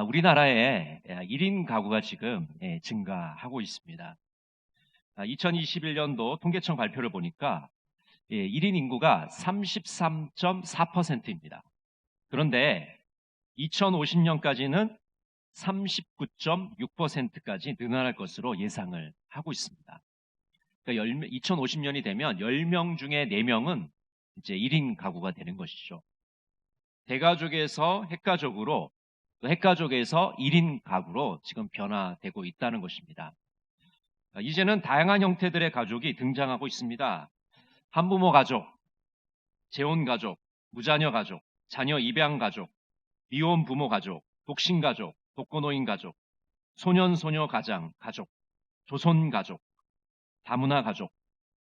우리나라의 1인 가구가 지금 증가하고 있습니다. 2021년도 통계청 발표를 보니까 1인 인구가 33.4%입니다. 그런데 2050년까지는 39.6%까지 늘어날 것으로 예상을 하고 있습니다. 그러니까 2050년이 되면 10명 중에 4명은 이제 1인 가구가 되는 것이죠. 대가족에서 핵가족으로, 또 핵가족에서 1인 가구로 지금 변화되고 있다는 것입니다. 이제는 다양한 형태들의 가족이 등장하고 있습니다. 한부모 가족, 재혼 가족, 무자녀 가족, 자녀 입양 가족, 미혼 부모 가족, 독신 가족, 독거노인 가족, 소년 소녀 가장 가족, 조손 가족, 다문화 가족,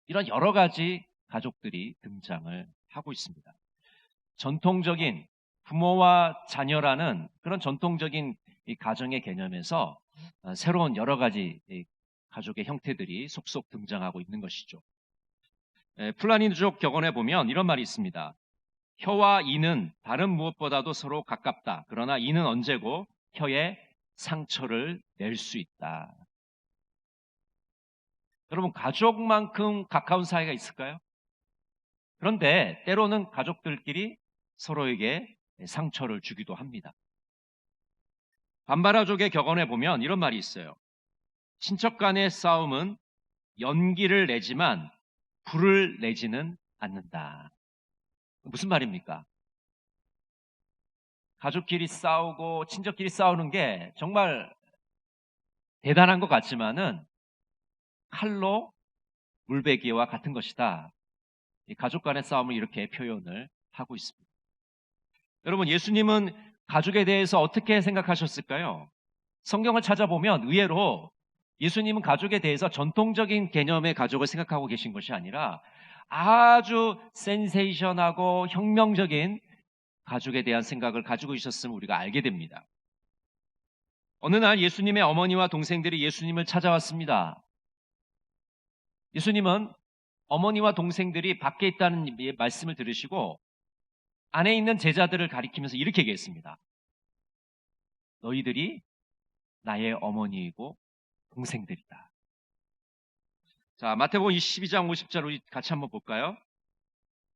이런 여러 가지 가족들이 등장을 하고 있습니다. 전통적인 부모와 자녀라는 그런 전통적인 이 가정의 개념에서 새로운 여러 가지 가족의 형태들이 속속 등장하고 있는 것이죠. 플라니족 격언에 보면 이런 말이 있습니다. 혀와 이는 다른 무엇보다도 서로 가깝다. 그러나 이는 언제고 혀에 상처를 낼 수 있다. 여러분, 가족만큼 가까운 사이가 있을까요? 그런데 때로는 가족들끼리 서로에게 상처를 주기도 합니다. 반바라족의 격언에 보면 이런 말이 있어요. 친척 간의 싸움은 연기를 내지만 불을 내지는 않는다. 무슨 말입니까? 가족끼리 싸우고 친척끼리 싸우는 게 정말 대단한 것 같지만은 칼로 물베기와 같은 것이다. 이 가족 간의 싸움을 이렇게 표현을 하고 있습니다. 여러분, 예수님은 가족에 대해서 어떻게 생각하셨을까요? 성경을 찾아보면 의외로 예수님은 가족에 대해서 전통적인 개념의 가족을 생각하고 계신 것이 아니라 아주 센세이션하고 혁명적인 가족에 대한 생각을 가지고 있었음을 우리가 알게 됩니다. 어느 날 예수님의 어머니와 동생들이 예수님을 찾아왔습니다. 예수님은 어머니와 동생들이 밖에 있다는 말씀을 들으시고 안에 있는 제자들을 가리키면서 이렇게 얘기했습니다. 너희들이 나의 어머니이고 동생들이다. 자, 마태복음 22장 50절 우리 같이 한번 볼까요?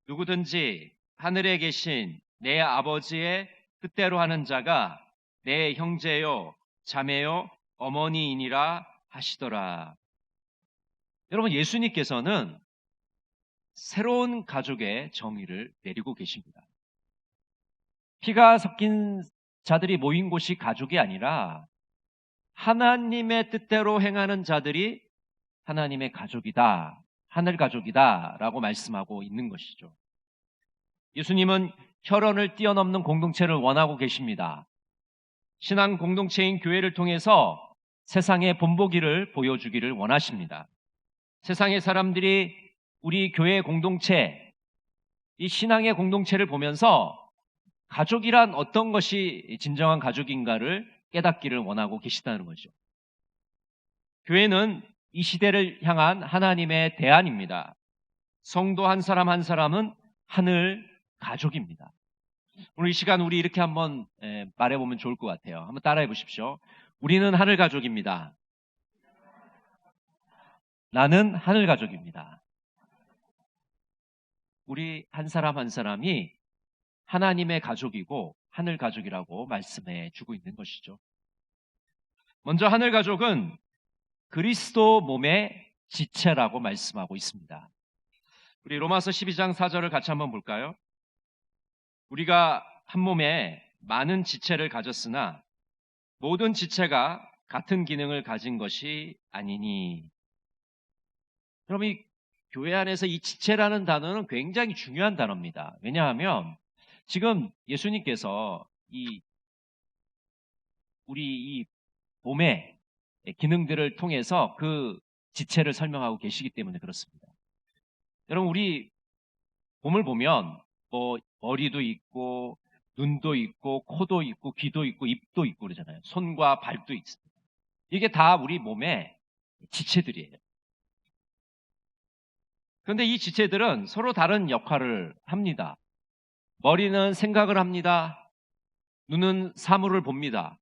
누구든지 하늘에 계신 내 아버지의 뜻대로 하는 자가 내 형제요, 자매요, 어머니이니라 하시더라. 여러분, 예수님께서는 새로운 가족의 정의를 내리고 계십니다. 피가 섞인 자들이 모인 곳이 가족이 아니라 하나님의 뜻대로 행하는 자들이 하나님의 가족이다, 하늘 가족이다 라고 말씀하고 있는 것이죠. 예수님은 혈연을 뛰어넘는 공동체를 원하고 계십니다. 신앙 공동체인 교회를 통해서 세상의 본보기를 보여주기를 원하십니다. 세상의 사람들이 우리 교회 공동체, 이 신앙의 공동체를 보면서 가족이란 어떤 것이 진정한 가족인가를 깨닫기를 원하고 계시다는 거죠. 교회는 이 시대를 향한 하나님의 대안입니다. 성도 한 사람 한 사람은 하늘 가족입니다. 오늘 이 시간 우리 이렇게 한번 말해보면 좋을 것 같아요. 한번 따라해 보십시오. 우리는 하늘 가족입니다. 나는 하늘 가족입니다. 우리 한 사람 한 사람이 하나님의 가족이고 하늘 가족이라고 말씀해 주고 있는 것이죠. 먼저 하늘 가족은 그리스도 몸의 지체라고 말씀하고 있습니다. 우리 로마서 12장 4절을 같이 한번 볼까요? 우리가 한 몸에 많은 지체를 가졌으나 모든 지체가 같은 기능을 가진 것이 아니니. 여러분, 이 교회 안에서 이 지체라는 단어는 굉장히 중요한 단어입니다. 왜냐하면 지금 예수님께서 우리 이 몸의 기능들을 통해서 그 지체를 설명하고 계시기 때문에 그렇습니다. 여러분, 우리 몸을 보면 머리도 있고 눈도 있고 코도 있고 귀도 있고 입도 있고 그러잖아요. 손과 발도 있습니다. 이게 다 우리 몸의 지체들이에요. 그런데 이 지체들은 서로 다른 역할을 합니다. 머리는 생각을 합니다. 눈은 사물을 봅니다.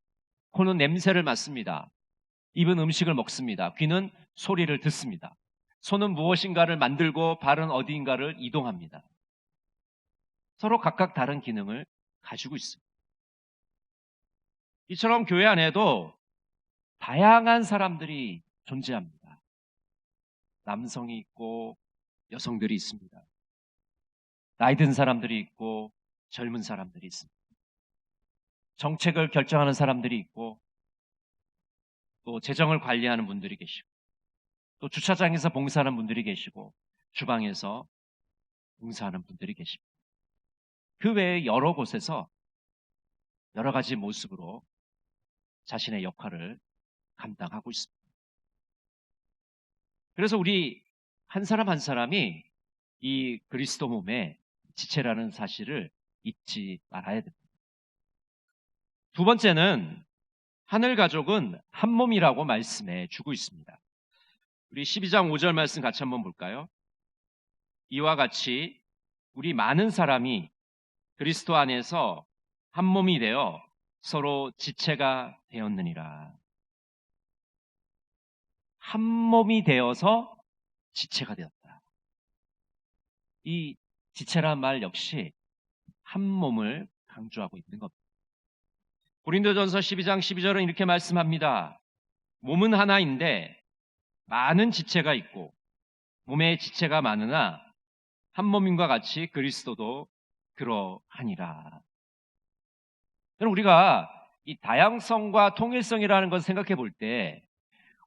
코는 냄새를 맡습니다. 입은 음식을 먹습니다. 귀는 소리를 듣습니다. 손은 무엇인가를 만들고 발은 어디인가를 이동합니다. 서로 각각 다른 기능을 가지고 있습니다. 이처럼 교회 안에도 다양한 사람들이 존재합니다. 남성이 있고 여성들이 있습니다. 나이 든 사람들이 있고 젊은 사람들이 있습니다. 정책을 결정하는 사람들이 있고 또 재정을 관리하는 분들이 계시고 또 주차장에서 봉사하는 분들이 계시고 주방에서 봉사하는 분들이 계십니다. 그 외에 여러 곳에서 여러 가지 모습으로 자신의 역할을 감당하고 있습니다. 그래서 우리 한 사람 한 사람이 이 그리스도 몸의 지체라는 사실을 잊지 말아야 됩니다. 두 번째는 하늘 가족은 한 몸이라고 말씀해 주고 있습니다. 우리 12장 5절 말씀 같이 한번 볼까요? 이와 같이 우리 많은 사람이 그리스도 안에서 한 몸이 되어 서로 지체가 되었느니라. 한 몸이 되어서 지체가 되었다. 이 지체란 말 역시 한 몸을 강조하고 있는 겁니다. 고린도전서 12장 12절은 이렇게 말씀합니다. 몸은 하나인데 많은 지체가 있고 몸에 지체가 많으나 한 몸인과 같이 그리스도도 그러하니라. 우리가 이 다양성과 통일성이라는 것을 생각해 볼 때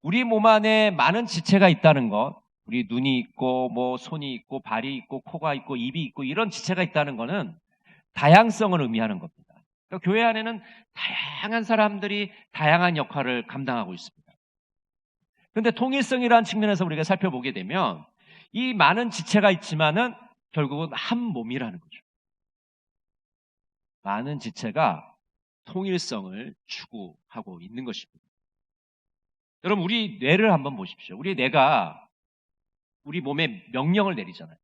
우리 몸 안에 많은 지체가 있다는 것, 우리 눈이 있고 뭐 손이 있고 발이 있고 코가 있고 입이 있고 이런 지체가 있다는 것은 다양성을 의미하는 겁니다. 그러니까 교회 안에는 다양한 사람들이 다양한 역할을 감당하고 있습니다. 그런데 통일성이라는 측면에서 우리가 살펴보게 되면 이 많은 지체가 있지만은 결국은 한 몸이라는 거죠. 많은 지체가 통일성을 추구하고 있는 것입니다. 여러분, 우리 뇌를 한번 보십시오. 우리 뇌가 우리 몸에 명령을 내리잖아요.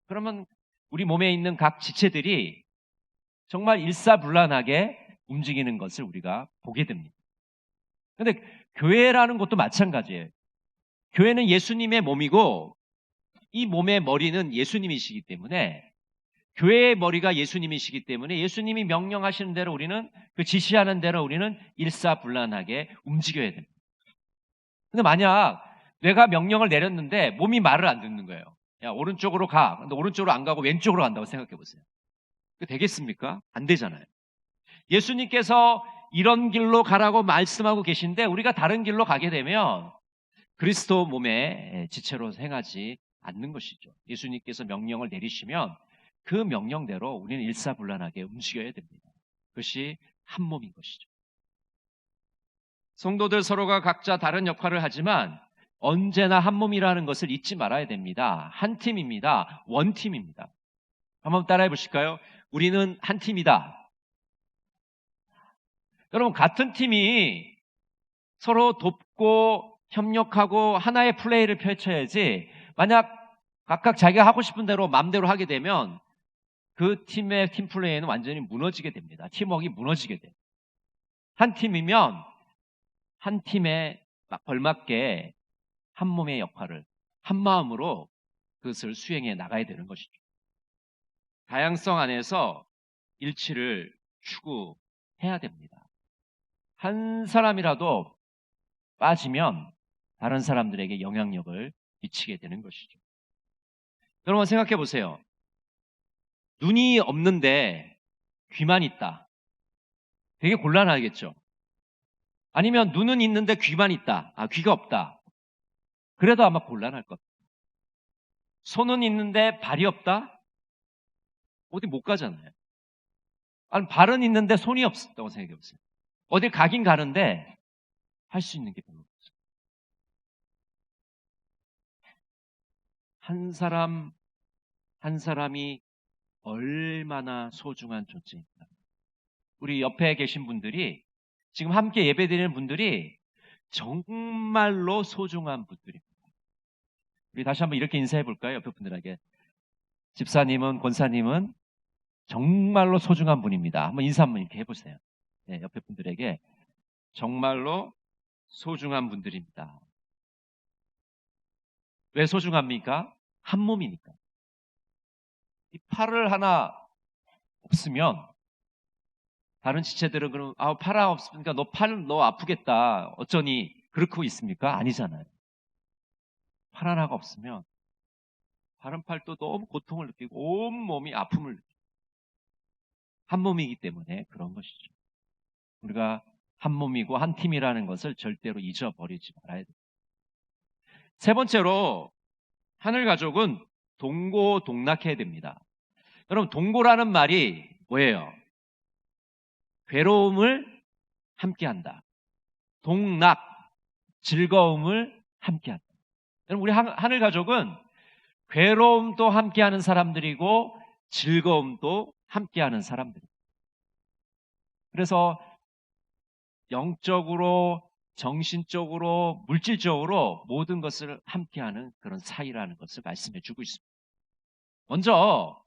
그러면 우리 몸에 있는 각 지체들이 정말 일사불란하게 움직이는 것을 우리가 보게 됩니다. 그런데 교회라는 것도 마찬가지예요. 교회는 예수님의 몸이고 이 몸의 머리는 예수님이시기 때문에 교회의 머리가 예수님이시기 때문에 예수님이 명령하시는 대로 우리는 그 지시하는 대로 우리는 일사불란하게 움직여야 됩니다. 근데 만약 뇌가 명령을 내렸는데 몸이 말을 안 듣는 거예요. 야, 오른쪽으로 가. 근데 오른쪽으로 안 가고 왼쪽으로 간다고 생각해 보세요. 되겠습니까? 안 되잖아요. 예수님께서 이런 길로 가라고 말씀하고 계신데 우리가 다른 길로 가게 되면 그리스도 몸의 지체로 행하지 않는 것이죠. 예수님께서 명령을 내리시면 그 명령대로 우리는 일사불란하게 움직여야 됩니다. 그것이 한 몸인 것이죠. 성도들 서로가 각자 다른 역할을 하지만 언제나 한 몸이라는 것을 잊지 말아야 됩니다. 한 팀입니다. 원팀입니다. 한번 따라해 보실까요? 우리는 한 팀이다. 여러분, 같은 팀이 서로 돕고 협력하고 하나의 플레이를 펼쳐야지 만약 각각 자기가 하고 싶은 대로 마음대로 하게 되면 그 팀의 팀 플레이는 완전히 무너지게 됩니다. 팀워크가 무너지게 돼요. 한 팀이면 한 팀에 걸맞게 한 몸의 역할을 한 마음으로 그것을 수행해 나가야 되는 것이죠. 다양성 안에서 일치를 추구해야 됩니다. 한 사람이라도 빠지면 다른 사람들에게 영향력을 미치게 되는 것이죠. 여러분 생각해 보세요. 눈이 없는데 귀만 있다. 되게 곤란하겠죠. 아니면 눈은 있는데 귀만 있다. 귀가 없다. 그래도 아마 곤란할 겁니다. 손은 있는데 발이 없다? 어디 못 가잖아요. 아니, 발은 있는데 손이 없다고 생각해 보세요. 어딜 가긴 가는데 할 수 있는 게 별로 없어요. 한 사람 한 사람이 얼마나 소중한 존재입니다. 우리 옆에 계신 분들이 지금 함께 예배드리는 분들이 정말로 소중한 분들입니다. 우리 다시 한번 이렇게 인사해 볼까요? 옆에 분들에게. 집사님은, 권사님은 정말로 소중한 분입니다. 한번 인사 한번 이렇게 해보세요. 네, 옆에 분들에게 정말로 소중한 분들입니다. 왜 소중합니까? 한 몸이니까. 이 팔을 하나 없으면 다른 지체들은 그럼 팔 하나 없으니까 너 아프겠다. 어쩌니 그렇고 있습니까? 아니잖아요. 팔 하나가 없으면 다른 팔도 너무 고통을 느끼고 온 몸이 아픔을 느끼고 한 몸이기 때문에 그런 것이죠. 우리가 한 몸이고 한 팀이라는 것을 절대로 잊어버리지 말아야 됩니다. 세 번째로 하늘 가족은 동고동락해야 됩니다. 여러분 동고라는 말이 뭐예요? 괴로움을 함께한다. 동락, 즐거움을 함께한다. 여러분 우리 하늘 가족은 괴로움도 함께하는 사람들이고 즐거움도 함께하는 사람들입니다. 그래서 영적으로, 정신적으로, 물질적으로 모든 것을 함께하는 그런 사이라는 것을 말씀해 주고 있습니다. 먼저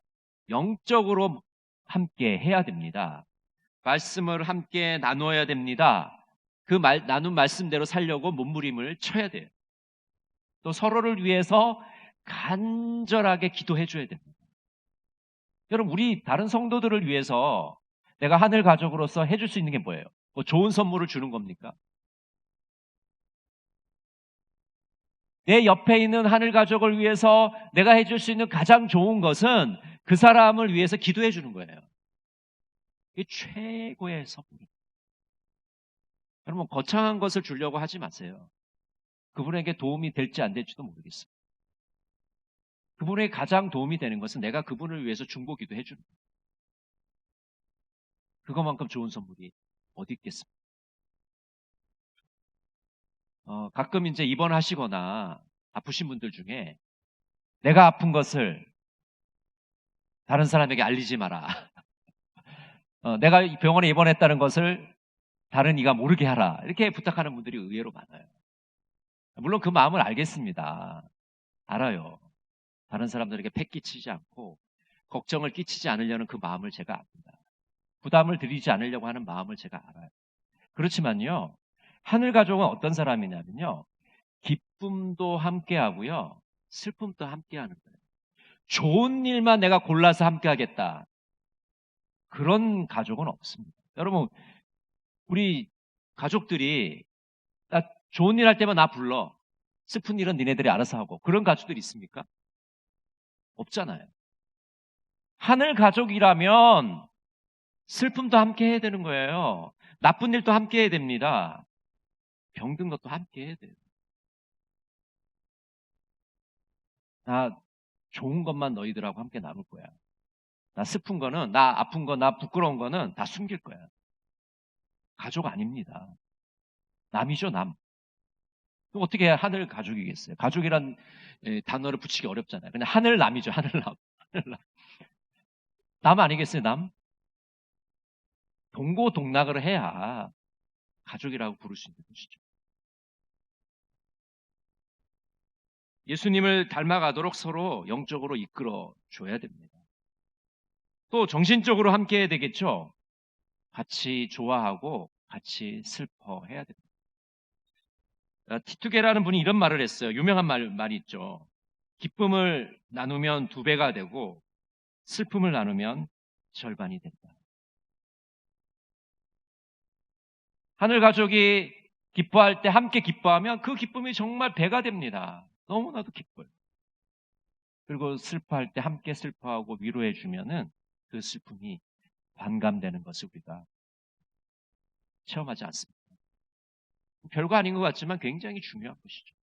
영적으로 함께 해야 됩니다. 말씀을 함께 나눠야 됩니다. 그 나눈 말씀대로 살려고 몸부림을 쳐야 돼요. 또 서로를 위해서 간절하게 기도해 줘야 됩니다. 여러분 우리 다른 성도들을 위해서 내가 하늘 가족으로서 해줄 수 있는 게 뭐예요? 뭐 좋은 선물을 주는 겁니까? 내 옆에 있는 하늘 가족을 위해서 내가 해줄 수 있는 가장 좋은 것은 그 사람을 위해서 기도해 주는 거예요. 이게 최고의 선물입니다. 여러분 거창한 것을 주려고 하지 마세요. 그분에게 도움이 될지 안 될지도 모르겠어요. 그분에게 가장 도움이 되는 것은 내가 그분을 위해서 중보기도 해주는 거예요. 그것만큼 좋은 선물이 어디 있겠습니까? 가끔 이제 입원하시거나 아프신 분들 중에 내가 아픈 것을 다른 사람에게 알리지 마라. 내가 병원에 입원했다는 것을 다른 이가 모르게 하라. 이렇게 부탁하는 분들이 의외로 많아요. 물론 그 마음을 알겠습니다. 알아요. 다른 사람들에게 폐 끼치지 않고 걱정을 끼치지 않으려는 그 마음을 제가 압니다. 부담을 드리지 않으려고 하는 마음을 제가 알아요. 그렇지만요. 하늘 가족은 어떤 사람이냐면요. 기쁨도 함께 하고요. 슬픔도 함께 하는 거예요. 좋은 일만 내가 골라서 함께 하겠다. 그런 가족은 없습니다. 여러분, 우리 가족들이 나 좋은 일 할 때만 나 불러. 슬픈 일은 니네들이 알아서 하고. 그런 가족들이 있습니까? 없잖아요. 하늘 가족이라면 슬픔도 함께 해야 되는 거예요. 나쁜 일도 함께 해야 됩니다. 병든 것도 함께 해야 돼요. 나 좋은 것만 너희들하고 함께 나눌 거야. 나 슬픈 거는, 나 아픈 거, 나 부끄러운 거는 다 숨길 거야. 가족 아닙니다. 남이죠, 남. 그럼 어떻게 하늘 가족이겠어요? 가족이란 단어를 붙이기 어렵잖아요. 그냥 하늘남이죠, 하늘남. 하늘남. 남 아니겠어요, 남? 동고동락을 해야 가족이라고 부를 수 있는 것이죠. 예수님을 닮아가도록 서로 영적으로 이끌어 줘야 됩니다. 또 정신적으로 함께 해야 되겠죠. 같이 좋아하고 같이 슬퍼해야 됩니다. 티투게라는 분이 이런 말을 했어요. 유명한 말이 있죠. 기쁨을 나누면 2배가 되고 슬픔을 나누면 절반이 된다. 하늘 가족이 기뻐할 때 함께 기뻐하면 그 기쁨이 정말 배가 됩니다. 너무나도 기뻐요. 그리고 슬퍼할 때 함께 슬퍼하고 위로해 주면은 그 슬픔이 반감되는 것을 우리가 체험하지 않습니다. 별거 아닌 것 같지만 굉장히 중요한 것이죠.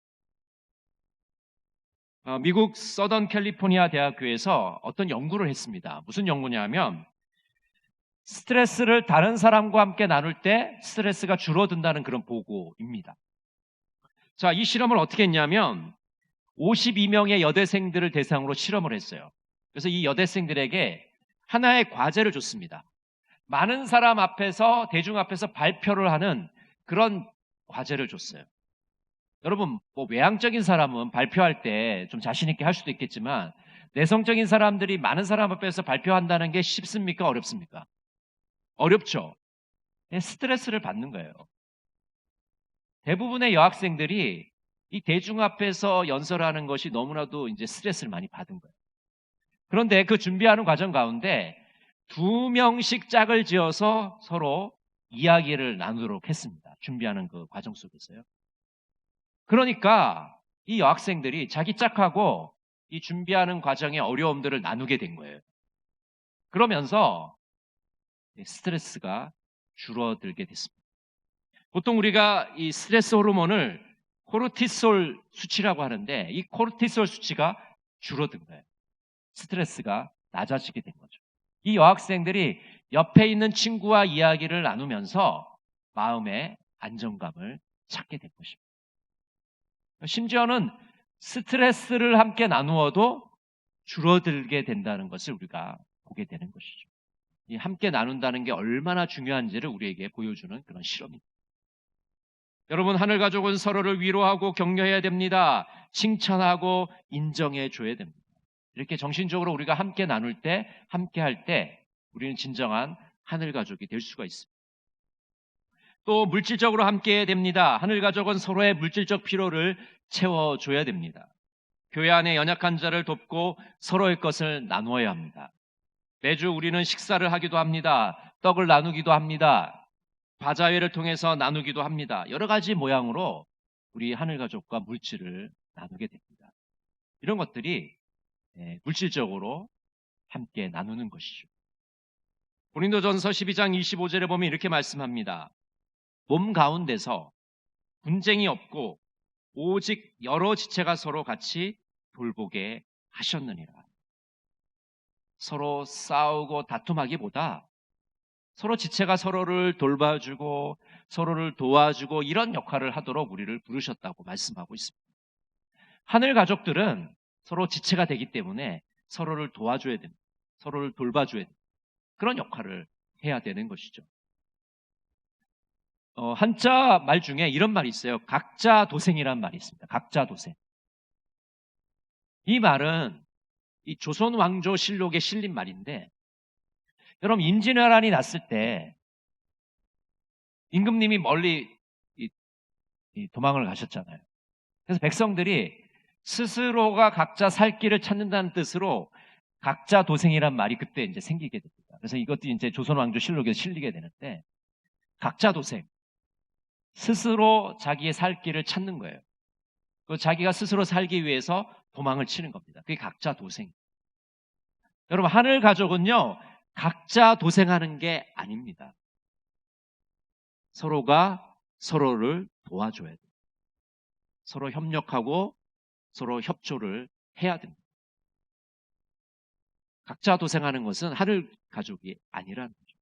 미국 서던 캘리포니아 대학교에서 어떤 연구를 했습니다. 무슨 연구냐면 스트레스를 다른 사람과 함께 나눌 때 스트레스가 줄어든다는 그런 보고입니다. 자, 이 실험을 어떻게 했냐면 52명의 여대생들을 대상으로 실험을 했어요. 그래서 이 여대생들에게 하나의 과제를 줬습니다. 많은 사람 앞에서, 대중 앞에서 발표를 하는 그런 과제를 줬어요. 여러분, 뭐 외향적인 사람은 발표할 때 좀 자신 있게 할 수도 있겠지만 내성적인 사람들이 많은 사람 앞에서 발표한다는 게 쉽습니까? 어렵습니까? 어렵죠. 스트레스를 받는 거예요. 대부분의 여학생들이 이 대중 앞에서 연설하는 것이 너무나도 이제 스트레스를 많이 받은 거예요. 그런데 그 준비하는 과정 가운데 2명씩 짝을 지어서 서로 이야기를 나누도록 했습니다. 준비하는 그 과정 속에서요. 그러니까 이 여학생들이 자기 짝하고 이 준비하는 과정의 어려움들을 나누게 된 거예요. 그러면서 스트레스가 줄어들게 됐습니다. 보통 우리가 이 스트레스 호르몬을 코르티솔 수치라고 하는데 이 코르티솔 수치가 줄어든 거예요. 스트레스가 낮아지게 된 거죠. 이 여학생들이 옆에 있는 친구와 이야기를 나누면서 마음의 안정감을 찾게 된 것입니다. 심지어는 스트레스를 함께 나누어도 줄어들게 된다는 것을 우리가 보게 되는 것이죠. 이 함께 나눈다는 게 얼마나 중요한지를 우리에게 보여주는 그런 실험입니다. 여러분, 하늘 가족은 서로를 위로하고 격려해야 됩니다. 칭찬하고 인정해 줘야 됩니다. 이렇게 정신적으로 우리가 함께 나눌 때, 함께 할 때 우리는 진정한 하늘 가족이 될 수가 있습니다. 또 물질적으로 함께 해야 됩니다. 하늘 가족은 서로의 물질적 필요를 채워줘야 됩니다. 교회 안에 연약한 자를 돕고 서로의 것을 나누어야 합니다. 매주 우리는 식사를 하기도 합니다. 떡을 나누기도 합니다. 바자회를 통해서 나누기도 합니다. 여러 가지 모양으로 우리 하늘 가족과 물질을 나누게 됩니다. 이런 것들이 물질적으로 함께 나누는 것이죠. 고린도전서 12장 25절에 보면 이렇게 말씀합니다. 몸 가운데서 분쟁이 없고 오직 여러 지체가 서로 같이 돌보게 하셨느니라. 서로 싸우고 다툼하기보다 서로 지체가 서로를 돌봐주고 서로를 도와주고 이런 역할을 하도록 우리를 부르셨다고 말씀하고 있습니다. 하늘 가족들은 서로 지체가 되기 때문에 서로를 도와줘야 됩니다. 서로를 돌봐줘야 됩니다. 그런 역할을 해야 되는 것이죠. 한자 말 중에 이런 말이 있어요. 각자도생이라는 말이 있습니다. 각자도생. 이 말은 이 조선왕조실록에 실린 말인데, 여러분 임진왜란이 났을 때 임금님이 멀리 도망을 가셨잖아요. 그래서 백성들이 스스로가 각자 살 길을 찾는다는 뜻으로 각자도생이란 말이 그때 이제 생기게 됩니다. 그래서 이것도 이제 조선왕조실록에 실리게 되는데, 각자도생. 스스로 자기의 살 길을 찾는 거예요. 자기가 스스로 살기 위해서 도망을 치는 겁니다. 그게 각자도생. 여러분, 하늘 가족은요, 각자 도생하는 게 아닙니다. 서로가 서로를 도와줘야 돼요. 서로 협력하고 서로 협조를 해야 됩니다. 각자 도생하는 것은 하늘 가족이 아니라는 거죠.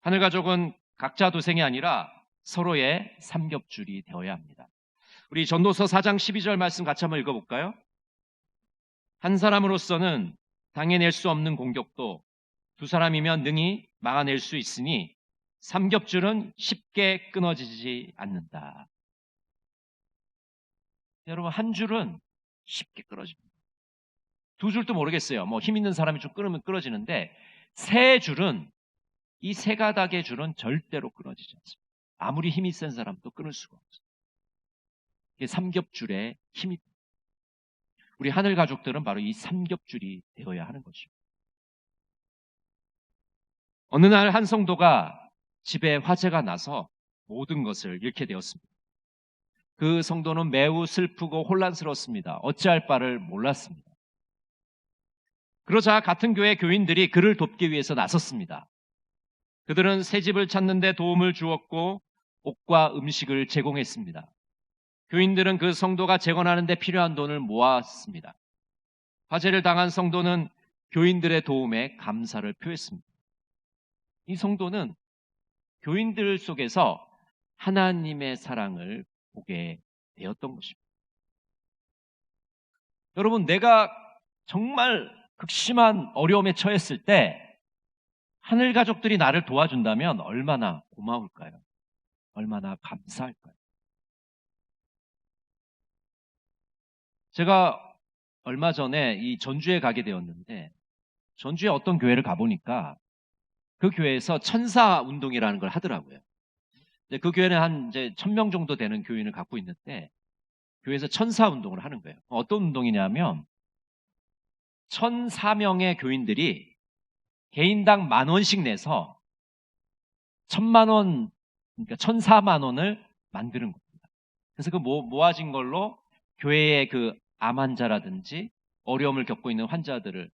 하늘 가족은 각자 도생이 아니라 서로의 삼겹줄이 되어야 합니다. 우리 전도서 4장 12절 말씀 같이 한번 읽어볼까요? 한 사람으로서는 당해낼 수 없는 공격도 두 사람이면 능히 막아낼 수 있으니 삼겹줄은 쉽게 끊어지지 않는다. 여러분, 한 줄은 쉽게 끊어집니다. 두 줄도 모르겠어요. 뭐 힘 있는 사람이 좀 끊으면 끊어지는데, 세 줄은, 이 세 가닥의 줄은 절대로 끊어지지 않습니다. 아무리 힘이 센 사람도 끊을 수가 없어요. 이게 삼겹줄의 힘입니다. 우리 하늘 가족들은 바로 이 삼겹줄이 되어야 하는 것입니다. 어느 날 한 성도가 집에 화재가 나서 모든 것을 잃게 되었습니다. 그 성도는 매우 슬프고 혼란스러웠습니다. 어찌할 바를 몰랐습니다. 그러자 같은 교회 교인들이 그를 돕기 위해서 나섰습니다. 그들은 새 집을 찾는 데 도움을 주었고 옷과 음식을 제공했습니다. 교인들은 그 성도가 재건하는 데 필요한 돈을 모았습니다. 화재를 당한 성도는 교인들의 도움에 감사를 표했습니다. 이 성도는 교인들 속에서 하나님의 사랑을 보게 되었던 것입니다. 여러분, 내가 정말 극심한 어려움에 처했을 때 하늘 가족들이 나를 도와준다면 얼마나 고마울까요? 얼마나 감사할까요? 제가 얼마 전에 이 전주에 가게 되었는데, 전주에 어떤 교회를 가보니까 그 교회에서 천사 운동이라는 걸 하더라고요. 그 교회는 한 이제 1000명 정도 되는 교인을 갖고 있는데 교회에서 천사 운동을 하는 거예요. 어떤 운동이냐면 1004명의 교인들이 개인당 10,000원씩 내서 10,000원, 그러니까 1,004만 원을 만드는 겁니다. 그래서 그 모아진 걸로 교회의 그 암 환자라든지 어려움을 겪고 있는 환자들을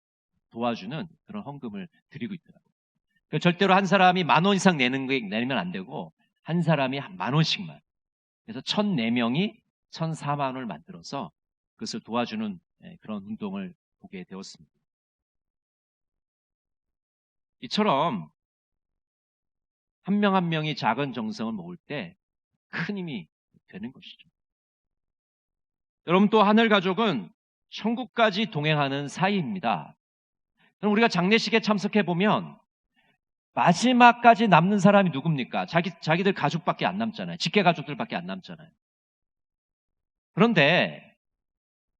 도와주는 그런 헌금을 드리고 있더라고요. 그러니까 절대로 한 사람이 10,000원 이상 내면 안 되고 한 사람이 10,000원씩만. 그래서 1,004명이 1,004만 원을 만들어서 그것을 도와주는 그런 운동을 보게 되었습니다. 이처럼 한 명 한 명이 작은 정성을 모을 때 큰 힘이 되는 것이죠. 여러분, 또 하늘 가족은 천국까지 동행하는 사이입니다. 그럼 우리가 장례식에 참석해 보면 마지막까지 남는 사람이 누굽니까? 자기들 가족밖에 안 남잖아요. 직계 가족들밖에 안 남잖아요. 그런데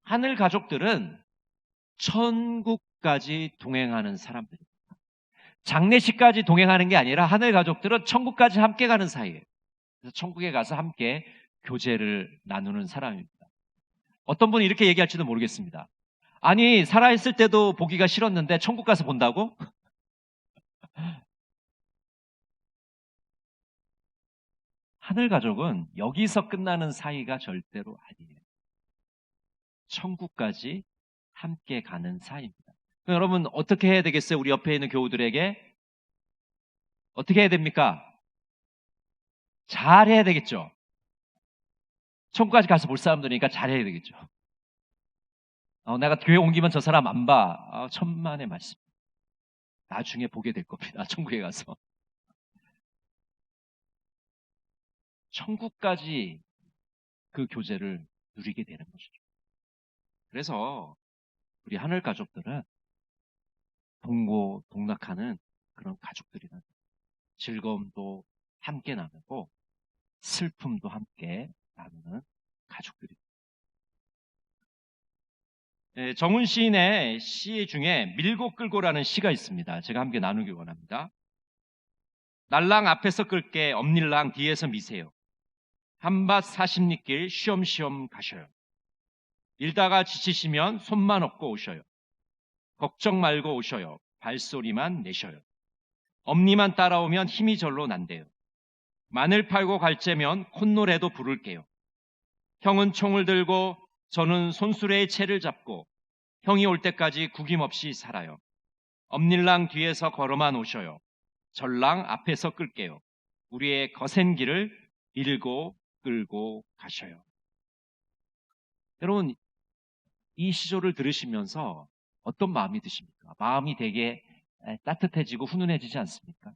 하늘 가족들은 천국까지 동행하는 사람들입니다. 장례식까지 동행하는 게 아니라 하늘 가족들은 천국까지 함께 가는 사이예요. 그래서 천국에 가서 함께 교제를 나누는 사람입니다. 어떤 분이 이렇게 얘기할지도 모르겠습니다. 아니, 살아있을 때도 보기가 싫었는데 천국 가서 본다고? 하늘 가족은 여기서 끝나는 사이가 절대로 아니에요. 천국까지 함께 가는 사이입니다. 그럼 여러분, 어떻게 해야 되겠어요? 우리 옆에 있는 교우들에게 어떻게 해야 됩니까? 잘 해야 되겠죠. 천국까지 가서 볼 사람들이니까 잘 해야 되겠죠. 내가 교회 옮기면 저 사람 안 봐. 천만의 말씀. 나중에 보게 될 겁니다. 천국에 가서. 천국까지 그 교제를 누리게 되는 것이죠. 그래서 우리 하늘 가족들은 동고동락하는 그런 가족들이란 즐거움도 함께 나누고 슬픔도 함께 나누는 가족들입니다. 정훈 시인의 시 중에 밀고 끌고라는 시가 있습니다. 제가 함께 나누기 원합니다. 날랑 앞에서 끌게 엄닐랑 뒤에서 미세요. 한밭 40리길 쉬엄쉬엄 가셔요. 일다가 지치시면 손만 얹고 오셔요. 걱정 말고 오셔요. 발소리만 내셔요. 엄니만 따라오면 힘이 절로 난대요. 마늘 팔고 갈째면 콧노래도 부를게요. 형은 총을 들고 저는 손수레의 채를 잡고 형이 올 때까지 구김없이 살아요. 엄닐랑 뒤에서 걸어만 오셔요. 전랑 앞에서 끌게요. 우리의 거센 길을 밀고 끌고 가셔요. 여러분, 이 시조를 들으시면서 어떤 마음이 드십니까? 마음이 되게 따뜻해지고 훈훈해지지 않습니까?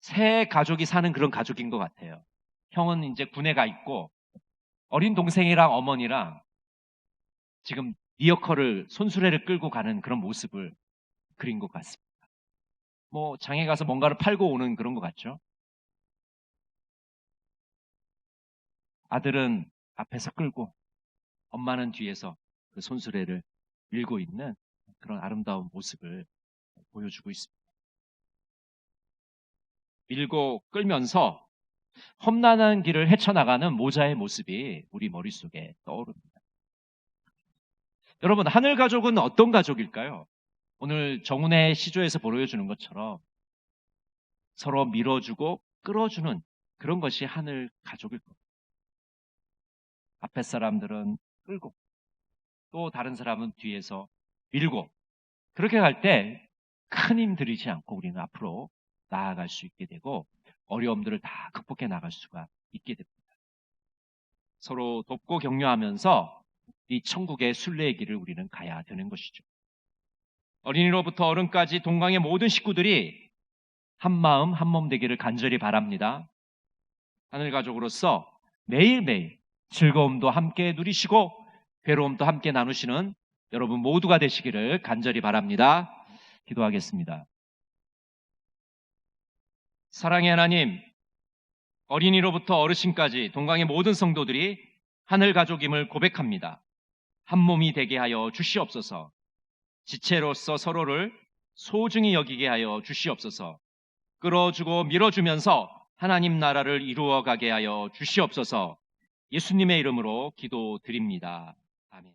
새 가족이 사는 그런 가족인 것 같아요. 형은 이제 군에 가 있고 어린 동생이랑 어머니랑 지금 리어커를 손수레를 끌고 가는 그런 모습을 그린 것 같습니다. 장에 가서 뭔가를 팔고 오는 그런 것 같죠? 아들은 앞에서 끌고 엄마는 뒤에서 그 손수레를 밀고 있는 그런 아름다운 모습을 보여주고 있습니다. 밀고 끌면서 험난한 길을 헤쳐나가는 모자의 모습이 우리 머릿속에 떠오릅니다. 여러분, 하늘 가족은 어떤 가족일까요? 오늘 정훈의 시조에서 보여주는 것처럼 서로 밀어주고 끌어주는 그런 것이 하늘 가족일 겁니다. 앞에 사람들은 끌고 또 다른 사람은 뒤에서 밀고 그렇게 갈 때 큰 힘 들이지 않고 우리는 앞으로 나아갈 수 있게 되고 어려움들을 다 극복해 나갈 수가 있게 됩니다. 서로 돕고 격려하면서 이 천국의 순례의 길을 우리는 가야 되는 것이죠. 어린이로부터 어른까지 동강의 모든 식구들이 한 마음 한 몸 되기를 간절히 바랍니다. 하늘 가족으로서 매일매일 즐거움도 함께 누리시고 괴로움도 함께 나누시는 여러분 모두가 되시기를 간절히 바랍니다. 기도하겠습니다. 사랑의 하나님, 어린이로부터 어르신까지 동강의 모든 성도들이 하늘 가족임을 고백합니다. 한 몸이 되게 하여 주시옵소서. 지체로서 서로를 소중히 여기게 하여 주시옵소서. 끌어주고 밀어주면서 하나님 나라를 이루어가게 하여 주시옵소서. 예수님의 이름으로 기도드립니다.